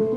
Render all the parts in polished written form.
Good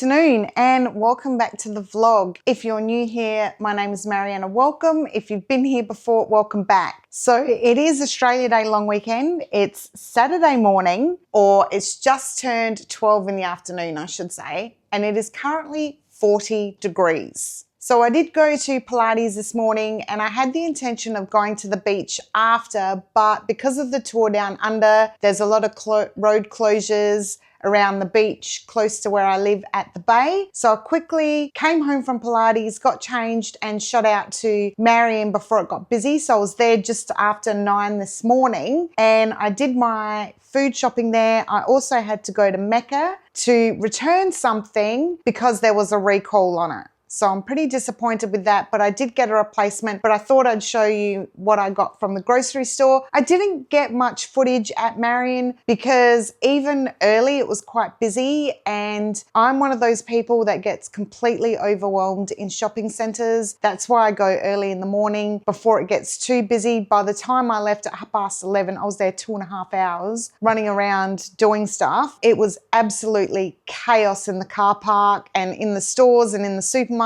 afternoon and welcome back to the vlog. If you're new here, my name is Mariana. Welcome. If you've been here before, welcome back. So it is Australia Day long weekend. It's Saturday morning, or it's just turned 12 in the afternoon, I should say, and it is currently 40 degrees. So I did go to Pilates this morning and I had the intention of going to the beach after, but because of the tour down under, there's a lot of road closures around the beach close to where I live at the bay. So I quickly came home from Pilates, got changed and shot out to Marion before it got busy. So I was there just after 9 this morning and I did my food shopping there. I also had to go to Mecca to return something because there was a recall on it. So I'm pretty disappointed with that, but I did get a replacement, but I thought I'd show you what I got from the grocery store. I didn't get much footage at Marion because even early it was quite busy, and I'm one of those people that gets completely overwhelmed in shopping centres. That's why I go early in the morning before it gets too busy. By the time I left at 11:30, I was there 2.5 hours running around doing stuff. It was absolutely chaos in the car park and in the stores and in the supermarket.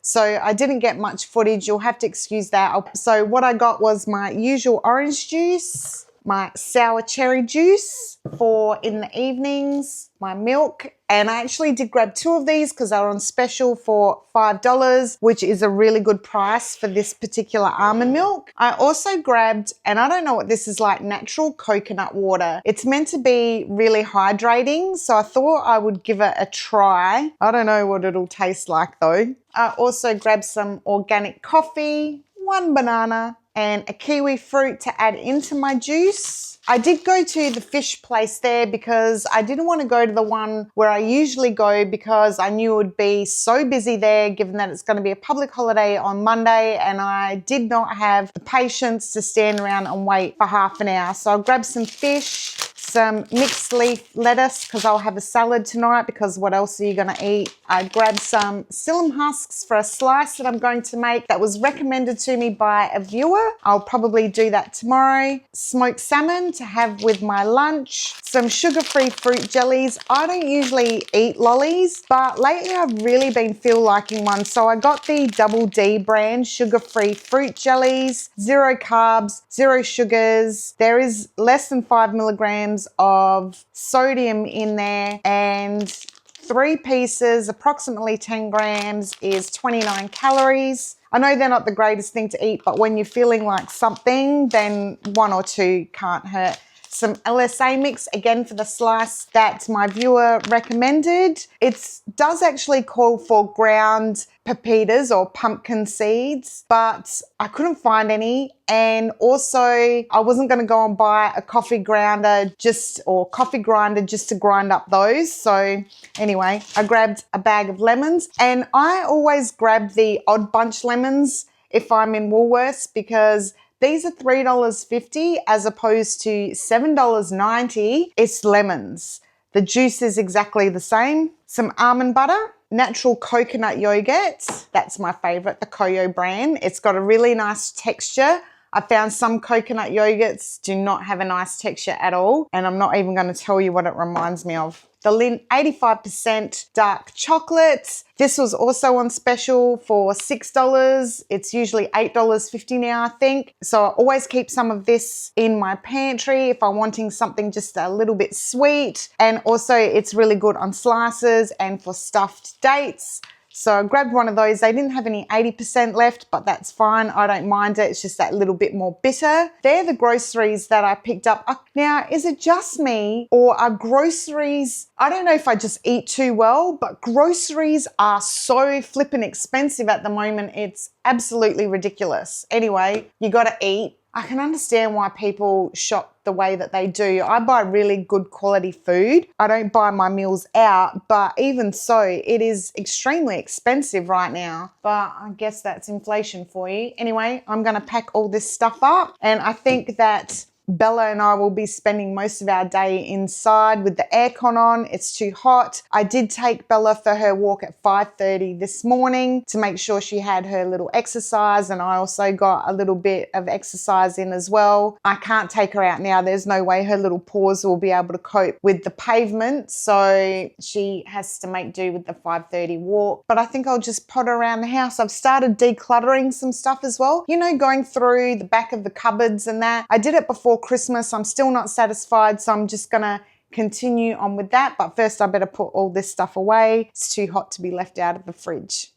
So I didn't get much footage. You'll have to excuse that. So what I got was my usual orange juice, my sour cherry juice for in the evenings, my milk, and I actually did grab 2 of these because they were on special for $5, which is a really good price for this particular almond milk. I also grabbed, and I don't know what this is like, natural coconut water. It's meant to be really hydrating, so I thought I would give it a try. I don't know what it'll taste like though. I also grabbed some organic coffee, 1 banana, and a kiwi fruit to add into my juice. I did go to the fish place there because I didn't want to go to the one where I usually go because I knew it would be so busy there given that it's going to be a public holiday on Monday, and I did not have the patience to stand around and wait for half an hour. So I grabbed some fish, some mixed leaf lettuce because I'll have a salad tonight, because what else are you going to eat? I grabbed some psyllium husks for a slice that I'm going to make that was recommended to me by a viewer. I'll probably do that tomorrow. Smoked salmon to have with my lunch. Some sugar-free fruit jellies. I don't usually eat lollies, but lately I've really been liking one. So I got the Double D brand sugar-free fruit jellies, 0 carbs, 0 sugars. There is less than 5 milligrams of sodium in there, and 3 pieces, approximately 10 grams, is 29 calories. I know they're not the greatest thing to eat, but when you're feeling like something, then 1 or 2 can't hurt. Some LSA mix, again for the slice that my viewer recommended. It does actually call for ground pepitas or pumpkin seeds, but I couldn't find any. And also I wasn't going to go and buy a coffee grinder just to grind up those. So anyway, I grabbed a bag of lemons, and I always grab the odd bunch lemons if I'm in Woolworths because these are $3.50 as opposed to $7.90. It's lemons. The juice is exactly the same. Some almond butter, natural coconut yogurt. That's my favorite, the Koyo brand. It's got a really nice texture. I found some coconut yogurts do not have a nice texture at all, and I'm not even going to tell you what it reminds me of. The Lindt 85% dark chocolate. This was also on special for $6. It's usually $8.50 now, I think. So I always keep some of this in my pantry if I'm wanting something just a little bit sweet. And also it's really good on slices and for stuffed dates. So I grabbed one of those. They didn't have any 80% left, but that's fine. I don't mind it. It's just that little bit more bitter. They're the groceries that I picked up. Now, is it just me, or are groceries, I don't know if I just eat too well, but groceries are so flippin' expensive at the moment. It's absolutely ridiculous. Anyway, you gotta eat. I can understand why people shop the way that they do. I buy really good quality food. I don't buy my meals out, but even so, it is extremely expensive right now. But I guess that's inflation for you. Anyway, I'm going to pack all this stuff up, and I think that Bella and I will be spending most of our day inside with the aircon on. It's too hot. I did take Bella for her walk at 5:30 this morning to make sure she had her little exercise, and I also got a little bit of exercise in as well. I can't take her out now. There's no way her little paws will be able to cope with the pavement, so she has to make do with the 5:30 walk. But I think I'll just potter around the house. I've started decluttering some stuff as well. You know, going through the back of the cupboards and that. I did it before Christmas. I'm still not satisfied, so I'm just gonna continue on with that. But first I better put all this stuff away. It's too hot to be left out of the fridge.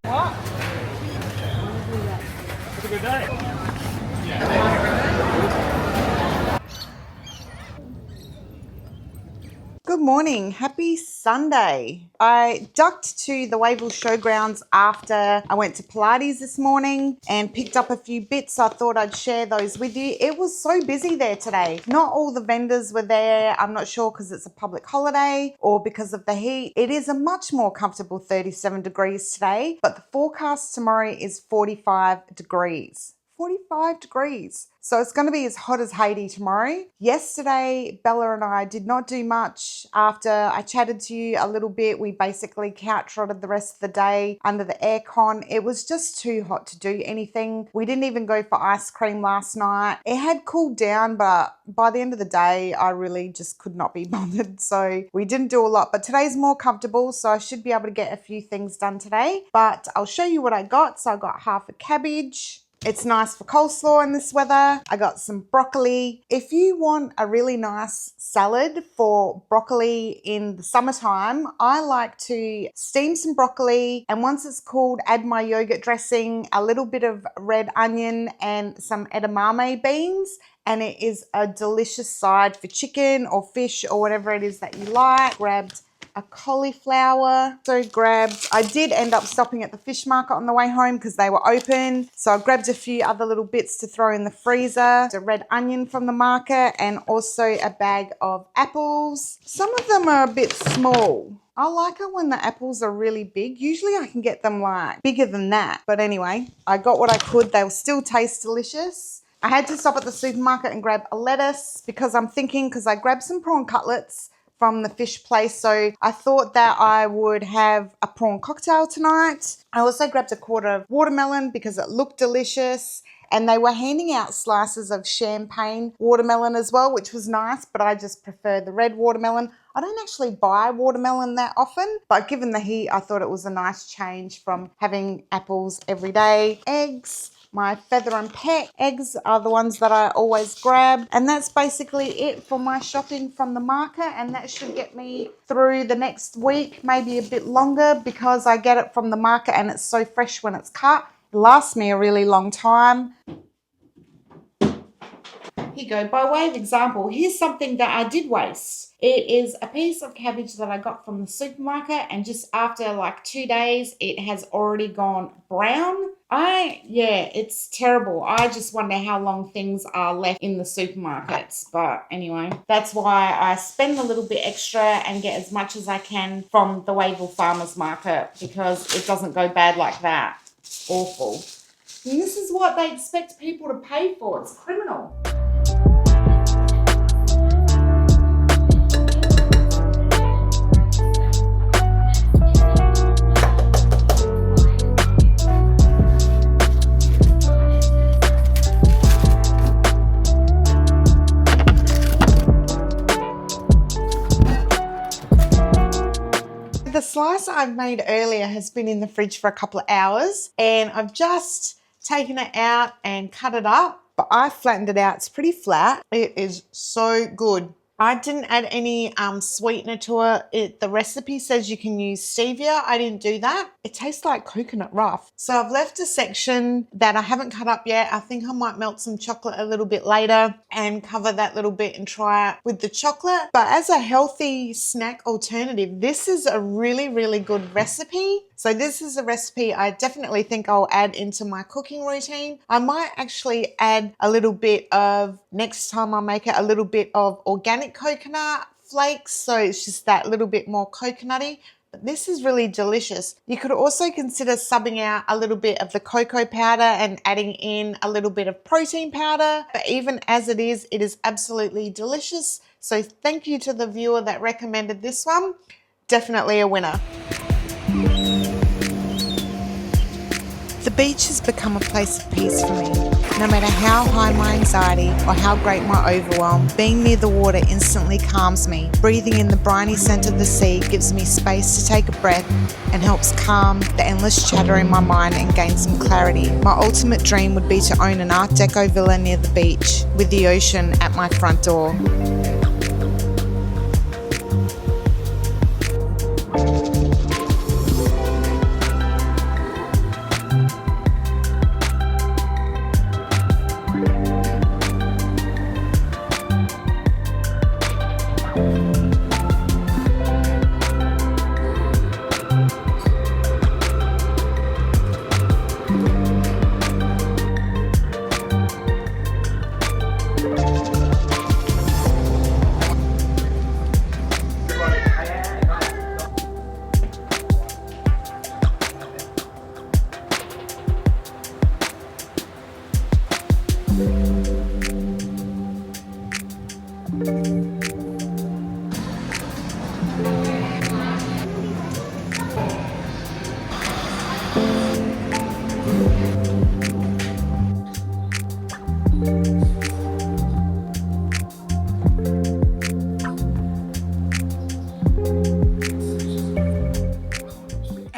What? Have a good day. Good morning. Happy Sunday. I ducked to the Wavell Showgrounds after I went to Pilates this morning and picked up a few bits. I thought I'd share those with you. It was so busy there today. Not all the vendors were there. I'm not sure because it's a public holiday or because of the heat. It is a much more comfortable 37 degrees today, but the forecast tomorrow is 45 degrees. 45 degrees. So it's going to be as hot as Haiti tomorrow. Yesterday, Bella and I did not do much. After I chatted to you a little bit, we basically couch rotted the rest of the day under the aircon. It was just too hot to do anything. We didn't even go for ice cream last night. It had cooled down, but by the end of the day, I really just could not be bothered. So we didn't do a lot, but today's more comfortable. So I should be able to get a few things done today, but I'll show you what I got. So I got half a cabbage. It's nice for coleslaw in this weather. I got some broccoli. If you want a really nice salad for broccoli in the summertime, I like to steam some broccoli, and once it's cooled, add my yogurt dressing, a little bit of red onion and some edamame beans, and it is a delicious side for chicken or fish or whatever it is that you like. Grabbed a cauliflower, I did end up stopping at the fish market on the way home because they were open. So I grabbed a few other little bits to throw in the freezer, a red onion from the market, and also a bag of apples. Some of them are a bit small. I like it when the apples are really big. Usually I can get them like bigger than that. But anyway, I got what I could. They will still taste delicious. I had to stop at the supermarket and grab a lettuce because I grabbed some prawn cutlets from the fish place, so I thought that I would have a prawn cocktail tonight. I also grabbed a quarter of watermelon because it looked delicious, and they were handing out slices of champagne watermelon as well, which was nice, but I just prefer the red watermelon. I don't actually buy watermelon that often, but given the heat, I thought it was a nice change from having apples every day. Eggs. My feather and peck eggs are the ones that I always grab. And that's basically it for my shopping from the market. And that should get me through the next week, maybe a bit longer, because I get it from the market and it's so fresh when it's cut. It lasts me a really long time. Here you go. By way of example, here's something that I did waste. It is a piece of cabbage that I got from the supermarket, and just after like 2 days, it has already gone brown. It's terrible. I just wonder how long things are left in the supermarkets. But anyway, that's why I spend a little bit extra and get as much as I can from the Wavell Farmers Market, because it doesn't go bad like that. Awful. And this is what they expect people to pay for. It's criminal. The slice I've made earlier has been in the fridge for a couple of hours, and I've just taken it out and cut it up, but I flattened it out. It's pretty flat. It is so good. I didn't add any sweetener to it. The recipe says you can use stevia. I didn't do that. It tastes like coconut rough. So I've left a section that I haven't cut up yet. I think I might melt some chocolate a little bit later and cover that little bit and try it with the chocolate. But as a healthy snack alternative, this is a really, really good recipe. So this is a recipe I definitely think I'll add into my cooking routine. I might actually add a little bit of, next time I make it, a little bit of organic coconut flakes, so it's just that little bit more coconutty. But this is really delicious. You could also consider subbing out a little bit of the cocoa powder and adding in a little bit of protein powder. But even as it is absolutely delicious. So thank you to the viewer that recommended this one. Definitely a winner. The beach has become a place of peace for me. No matter how high my anxiety or how great my overwhelm, being near the water instantly calms me. Breathing in the briny scent of the sea gives me space to take a breath and helps calm the endless chatter in my mind and gain some clarity. My ultimate dream would be to own an Art Deco villa near the beach with the ocean at my front door.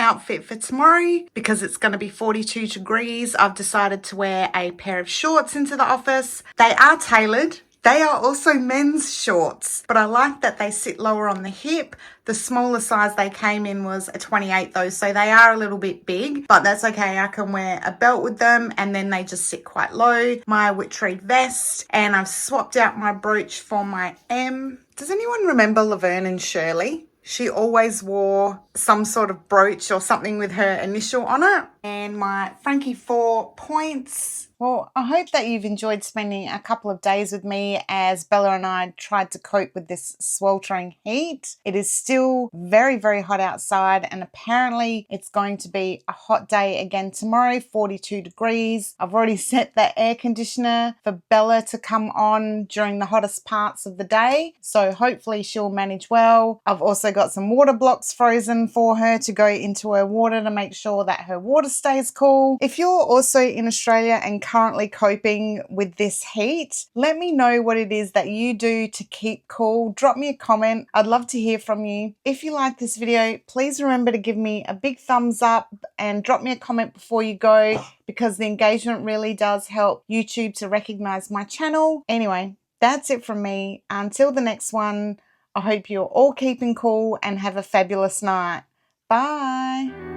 Outfit for tomorrow, because it's going to be 42 degrees, I've decided to wear a pair of shorts into the office. They are tailored. They are also men's shorts, but I like that they sit lower on the hip. The smaller size they came in was a 28 though, so they are a little bit big, but that's okay. I can wear a belt with them and then they just sit quite low. My Whittree vest, and I've swapped out my brooch for my M. Does anyone remember Laverne and Shirley? She always wore some sort of brooch or something with her initial on it. And my Frankie 4 points. Well, I hope that you've enjoyed spending a couple of days with me as Bella and I tried to cope with this sweltering heat. It is still very, very hot outside, and apparently it's going to be a hot day again tomorrow, 42 degrees. I've already set the air conditioner for Bella to come on during the hottest parts of the day, so hopefully she'll manage well. I've also got some water blocks frozen for her to go into her water to make sure that her water stays cool. If you're also in Australia and currently coping with this heat, let me know what it is that you do to keep cool. Drop me a comment. I'd love to hear from you. If you like this video, please remember to give me a big thumbs up and drop me a comment before you go, because the engagement really does help YouTube to recognize my channel. Anyway, that's it from me. Until the next one, I hope you're all keeping cool and have a fabulous night. Bye.